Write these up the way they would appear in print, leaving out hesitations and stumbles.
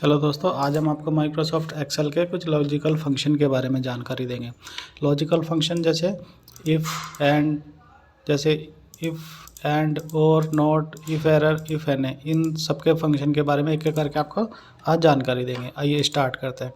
Hello दोस्तों, आज हम आपको माइक्रोसॉफ्ट एक्सेल के कुछ लॉजिकल फंक्शन के बारे में जानकारी देंगे। लॉजिकल फंक्शन जैसे इफ़ एंड, जैसे इफ़ एंड, और not, if error, if N, इन सब के फंक्शन के बारे में एक एक करके आपको आज जानकारी देंगे। आइए स्टार्ट करते हैं।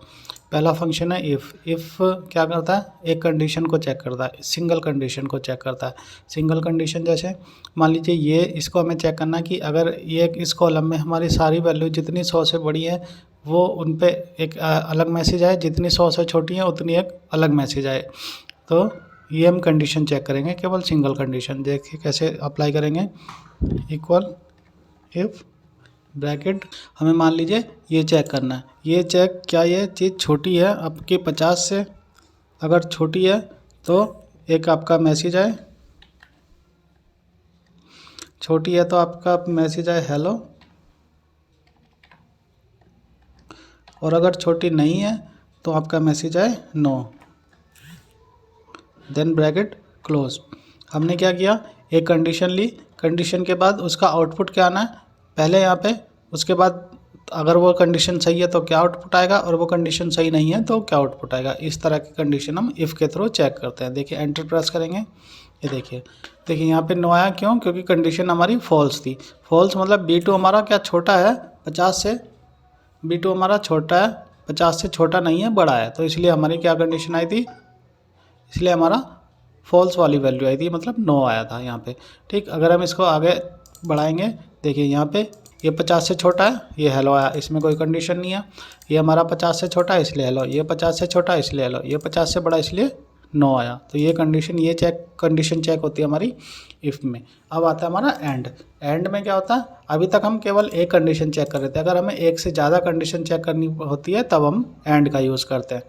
पहला फंक्शन है इफ़। इफ़ क्या करता है? एक कंडीशन को चेक करता है, सिंगल कंडीशन को चेक करता है। सिंगल कंडीशन जैसे मान लीजिए ये, इसको हमें चेक करना कि अगर ये इस कॉलम में हमारी सारी वैल्यू जितनी 100 से बड़ी है वो उन पे एक अलग मैसेज आए, जितनी 100 से छोटी है उतनी एक अलग मैसेज आए। तो ये हम कंडीशन चेक करेंगे, केवल सिंगल कंडीशन। देखिए कैसे अप्लाई करेंगे। इक्वल इफ़ ब्रैकेट, हमें मान लीजिए ये चेक करना है, ये चेक क्या ये चीज़ छोटी है आपकी 50 से, अगर छोटी है तो एक आपका मैसेज आए, छोटी है तो आपका मैसेज आए हेलो, और अगर छोटी नहीं है तो आपका मैसेज आए नो, देन ब्रैकेट क्लोज। हमने क्या किया, एक कंडीशन ली, कंडीशन के बाद उसका आउटपुट क्या आना है पहले यहाँ पे, उसके बाद अगर वो कंडीशन सही है तो क्या आउटपुट आएगा, और वो कंडीशन सही नहीं है तो क्या आउटपुट आएगा। इस तरह की कंडीशन हम इफ़ के थ्रू चेक करते हैं। देखिए एंटर प्रेस करेंगे, ये देखिए यहाँ पे नो आया, क्यों? क्योंकि कंडीशन हमारी फॉल्स थी। फॉल्स मतलब B2 हमारा क्या छोटा है 50 से, B2 हमारा छोटा है 50 से, छोटा नहीं है बड़ा है, तो इसलिए हमारी क्या कंडीशन आई थी, इसलिए हमारा फॉल्स वाली वैल्यू आई थी, मतलब नो आया था यहाँ पे। ठीक, अगर हम इसको आगे बढ़ाएंगे, देखिए यहाँ पे ये 50 से छोटा है, ये हेलो आया, इसमें कोई कंडीशन नहीं है। ये हमारा 50 से छोटा है इसलिए हेलो, ये 50 से छोटा है इसलिए हेलो, ये 50 से बड़ा इसलिए नो आया। तो ये कंडीशन, ये कंडीशन चेक होती है हमारी इफ़ में। अब आता है हमारा एंड। एंड में क्या होता है, अभी तक हम केवल एक कंडीशन चेक कर रहे थे, अगर हमें एक से ज़्यादा कंडीशन चेक करनी होती है तब हम एंड का यूज़ करते हैं।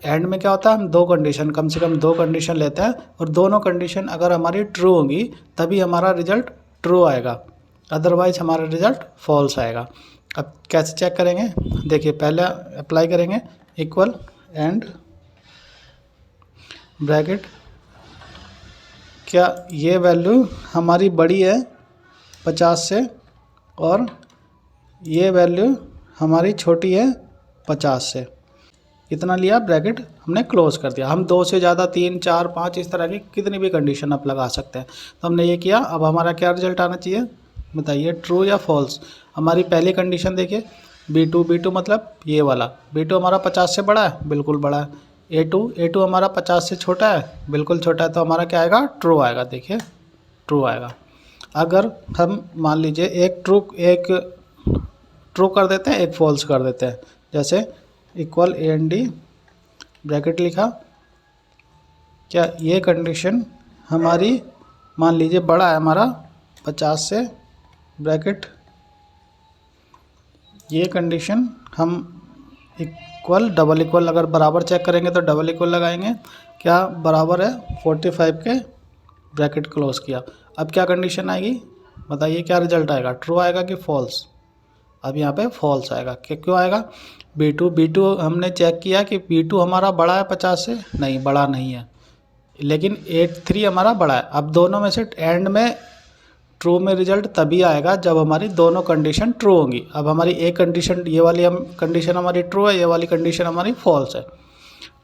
एंड में क्या होता है, हम दो कंडीशन, कम से कम दो कंडीशन लेते हैं, और दोनों कंडीशन अगर हमारी ट्रू होंगी तभी हमारा रिजल्ट ट्रू आएगा, अदरवाइज हमारा रिजल्ट फॉल्स आएगा। अब कैसे चेक करेंगे, देखिए पहले अप्लाई करेंगे इक्वल एंड ब्रैकेट, क्या ये वैल्यू हमारी बड़ी है 50 से, और ये वैल्यू हमारी छोटी है 50 से। इतना लिया, ब्रैकेट हमने क्लोज कर दिया। हम दो से ज़्यादा 3, 4, 5 इस तरह की कितनी भी कंडीशन आप लगा सकते हैं। तो हमने ये किया। अब हमारा क्या रिजल्ट आना चाहिए बताइए, ट्रू या फॉल्स। हमारी पहली कंडीशन देखिए B2 मतलब ये वाला, B2 हमारा 50 से बड़ा है, बिल्कुल बड़ा है। A2 हमारा 50 से छोटा है, बिल्कुल छोटा है, तो हमारा क्या आएगा, ट्रू आएगा। देखिए ट्रू आएगा। अगर हम मान लीजिए एक ट्रू कर देते हैं, एक फॉल्स कर देते हैं, जैसे इक्वल AND ब्रैकेट लिखा, क्या ये कंडीशन हमारी मान लीजिए बड़ा है हमारा 50 से, ब्रैकेट ये कंडीशन हम इक्वल डबल इक्वल, अगर बराबर चेक करेंगे तो डबल इक्वल लगाएंगे, क्या बराबर है 45 के, ब्रैकेट क्लोज किया। अब क्या कंडीशन आएगी बताइए, क्या रिजल्ट आएगा, ट्रू आएगा कि फॉल्स। अब यहाँ पे फॉल्स आएगा। क्यों आएगा, B2 हमने चेक किया कि B2 हमारा बड़ा है 50 से, नहीं बड़ा नहीं है, लेकिन 83 हमारा बड़ा है। अब दोनों में से एंड में ट्रू में रिजल्ट तभी आएगा जब हमारी दोनों कंडीशन ट्रू होंगी। अब हमारी एक कंडीशन, ये वाली हम कंडीशन हमारी ट्रू है, ये वाली कंडीशन हमारी फॉल्स है।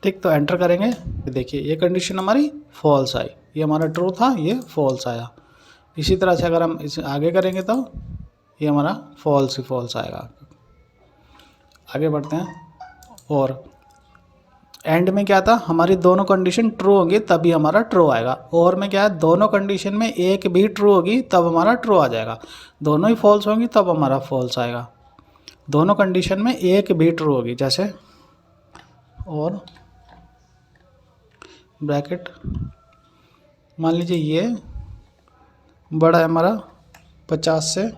ठीक, तो एंटर करेंगे, देखिए ये कंडीशन हमारी फॉल्स आई, ये हमारा ट्रू था, ये फॉल्स आया। इसी तरह से अगर हम इसे आगे करेंगे तो ये हमारा फॉल्स ही फॉल्स आएगा। आगे बढ़ते हैं। और एंड में क्या था, हमारी दोनों कंडीशन ट्रू होगी तभी हमारा ट्रू आएगा। और में क्या है, दोनों कंडीशन में एक भी ट्रू होगी तब हमारा ट्रू आ जाएगा, दोनों ही फॉल्स होंगी तब हमारा फॉल्स आएगा। दोनों कंडीशन में एक भी ट्रू होगी, जैसे और ब्रैकेट मान लीजिए ये बड़ा है हमारा 50 से,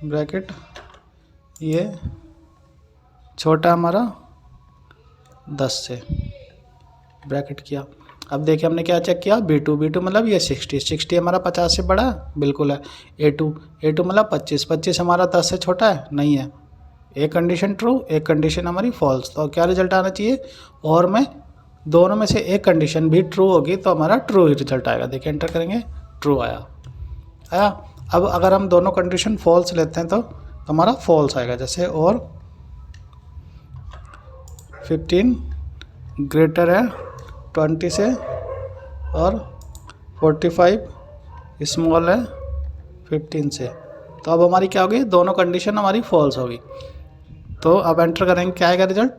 ब्रैकेट ये छोटा हमारा 10 से, ब्रैकेट किया। अब देखिए हमने क्या चेक किया, B2 मतलब ये 60 हमारा 50 से बड़ा है, बिल्कुल है। A2 मतलब 25 हमारा 10 से छोटा है, नहीं है। एक कंडीशन ट्रू, एक कंडीशन हमारी फॉल्स। तो क्या रिजल्ट आना चाहिए, और में दोनों में से एक कंडीशन भी ट्रू होगी तो हमारा ट्रू ही रिजल्ट आएगा। देखिए एंटर करेंगे, ट्रू आया। अब अगर हम दोनों कंडीशन फॉल्स लेते हैं तो हमारा फॉल्स आएगा, जैसे और 15 ग्रेटर है 20 से और 45 स्मॉल है 15 से। तो अब हमारी क्या होगी, दोनों कंडीशन हमारी फॉल्स होगी। तो अब एंटर करेंगे, क्या आएगा रिजल्ट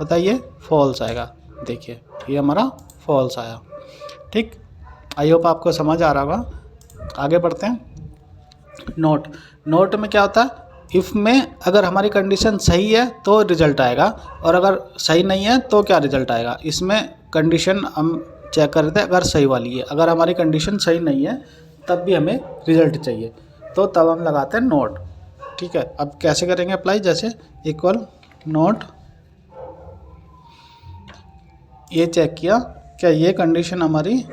बताइए, फॉल्स आएगा। देखिए ये हमारा फॉल्स आया। ठीक, आई होप आपको समझ आ रहा होगा। आगे बढ़ते हैं। नोट में क्या होता है, इफ़ में अगर हमारी कंडीशन सही है तो रिजल्ट आएगा, और अगर सही नहीं है तो क्या रिजल्ट आएगा। इसमें कंडीशन हम चेक कर रहे थे, अगर सही वाली है, अगर हमारी कंडीशन सही नहीं है तब भी हमें रिजल्ट चाहिए, तो तब हम लगाते हैं नोट। ठीक है, अब कैसे करेंगे अप्लाई, जैसे इक्वल नोट, ये चेक किया क्या ये कंडीशन हमारी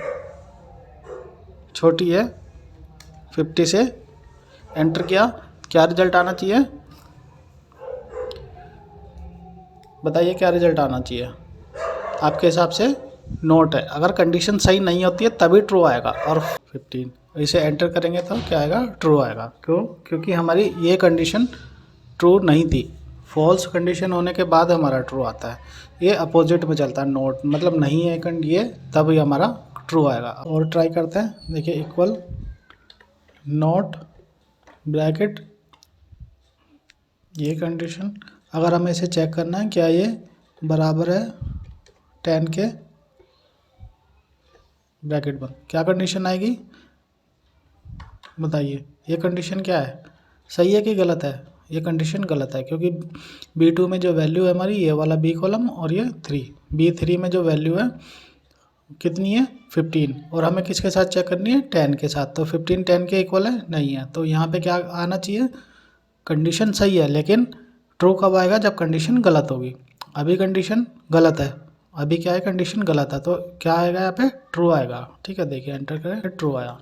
छोटी है 50 से, एंटर किया, क्या रिजल्ट आना चाहिए बताइए, क्या रिजल्ट आना चाहिए आपके हिसाब से। नोट है, अगर कंडीशन सही नहीं होती है तभी ट्रू आएगा, और 15 इसे एंटर करेंगे तो क्या आएगा, ट्रू आएगा। क्यों, क्योंकि हमारी ये कंडीशन ट्रू नहीं थी, फॉल्स कंडीशन होने के बाद हमारा ट्रू आता है। ये अपोजिट में चलता है, नोट मतलब नहीं है ये, तब ये हमारा ट्रू आएगा। और ट्राई करते हैं, देखिए इक्वल नोट ब्रैकेट, ये कंडीशन, अगर हमें इसे चेक करना है क्या ये बराबर है 10 के, ब्रैकेट बंद, क्या कंडीशन आएगी बताइए। ये कंडीशन क्या है, सही है कि गलत है, ये कंडीशन गलत है, क्योंकि B2 में जो वैल्यू है हमारी, ये वाला B कॉलम और ये 3, B3 में जो वैल्यू है कितनी है 15, और हमें किसके साथ चेक करनी है 10 के साथ, तो 15 10 के इक्वल है नहीं है, तो यहाँ पे क्या आना चाहिए, कंडीशन सही है, लेकिन ट्रू कब आएगा, जब कंडीशन गलत होगी। अभी कंडीशन गलत है, अभी क्या है, कंडीशन गलत है, तो क्या आएगा यहाँ पे, ट्रू आएगा। ठीक है, देखिए एंटर करें, ट्रू आया।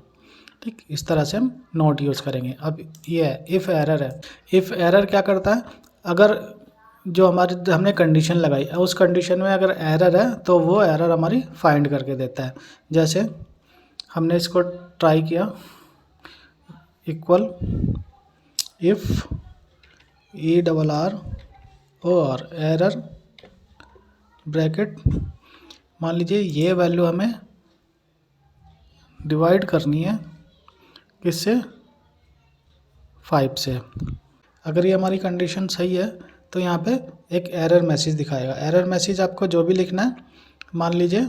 ठीक, इस तरह से हम नोट यूज़ करेंगे। अब ये है इफ़ एरर है, इफ़ एरर क्या करता है, अगर जो हमारी हमने कंडीशन लगाई उस कंडीशन में अगर एरर है तो वो एरर हमारी फाइंड करके देता है। जैसे हमने इसको ट्राई किया, इक्वल इफ़ ERR और एरर ब्रैकेट, मान लीजिए ये वैल्यू हमें डिवाइड करनी है किससे, 5 से। अगर ये हमारी कंडीशन सही है तो यहाँ पे एक एरर मैसेज दिखाएगा। एरर मैसेज आपको जो भी लिखना है, मान लीजिए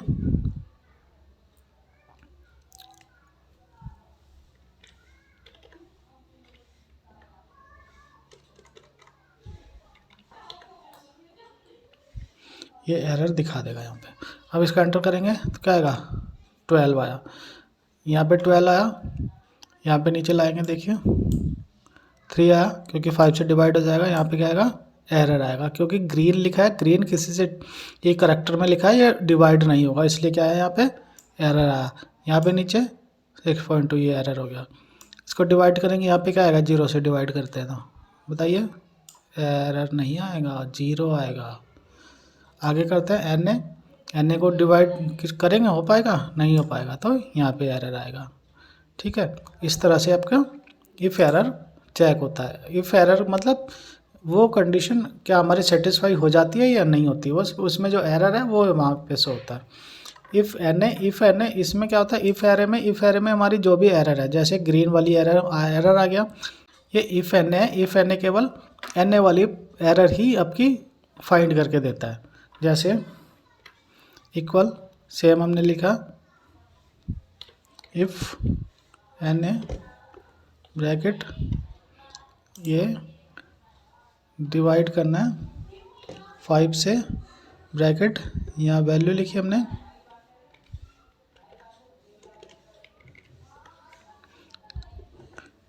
ये एरर दिखा देगा यहाँ पे। अब इसका एंटर करेंगे तो क्या आएगा, 12 आया, यहाँ पे 12 आया, यहाँ पे नीचे लाएंगे देखिए 3 आया, क्योंकि 5 से डिवाइड हो जाएगा। यहाँ पे क्या आएगा, एरर आएगा, क्योंकि ग्रीन लिखा है, ग्रीन किसी से ये करेक्टर में लिखा है, ये डिवाइड नहीं होगा, इसलिए क्या है यहाँ पे एरर आया। यहाँ पे नीचे 6.2 ये एरर हो गया। इसको डिवाइड करेंगे, यहाँ पे क्या आएगा, 0 से डिवाइड करते हैं तो बताइए, एरर नहीं आएगा, 0 आएगा। आगे करते हैं एन ए को डिवाइड करेंगे, हो पाएगा, नहीं हो पाएगा, तो यहाँ पे एरर आएगा। ठीक है, इस तरह से आपका इफ़ एरर चेक होता है। इफ़ एरर मतलब वो कंडीशन क्या हमारी सेटिस्फाई हो जाती है या नहीं होती, वो उसमें जो एरर है वो वहाँ पे से होता है। इफ़ एन ए इसमें क्या होता है, इफ़ एरे में हमारी जो भी एरर है, जैसे ग्रीन वाली एरर आ गया, ये इफ़ एन ए केवल एन ए वाली एरर ही आपकी फाइंड करके देता है। जैसे इक्वल सेम हमने लिखा इफ़ एन ए ब्रैकेट, ये डिवाइड करना है 5 से, ब्रैकेट, यहाँ वैल्यू लिखी हमने,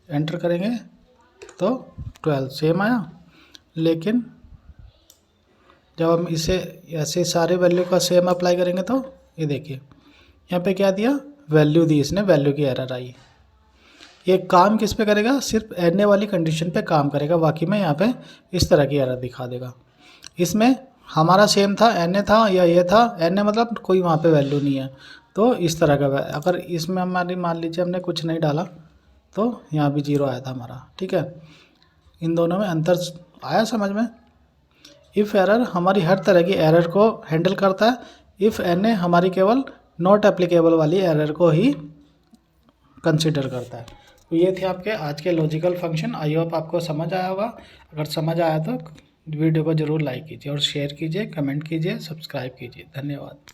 एंटर करेंगे तो 12 सेम आया। लेकिन जब हम इसे ऐसे सारे वैल्यू का सेम अप्लाई करेंगे तो ये देखिए यहाँ पे क्या दिया, वैल्यू दी इसने, वैल्यू की एरर आई। ये काम किस पे करेगा, सिर्फ एन ए वाली कंडीशन पे काम करेगा, बाकी में यहाँ पे इस तरह की एरर दिखा देगा। इसमें हमारा सेम था, एन ए था या ये था, एन ए मतलब कोई वहाँ पे वैल्यू नहीं है, तो इस तरह का। अगर इसमें हमारी मान लीजिए हमने कुछ नहीं डाला तो यहाँ भी 0 आया था हमारा। ठीक है, इन दोनों में अंतर आया समझ में। इफ़ एरर हमारी हर तरह की एरर को हैंडल करता है, इफ़ एन हमारी केवल नॉट एप्लीकेबल वाली एरर को ही कंसिडर करता है। तो ये थे आपके आज के लॉजिकल फंक्शन। आई होप आपको समझ आया होगा। अगर समझ आया तो वीडियो को ज़रूर लाइक कीजिए और शेयर कीजिए, कमेंट कीजिए, सब्सक्राइब कीजिए। धन्यवाद।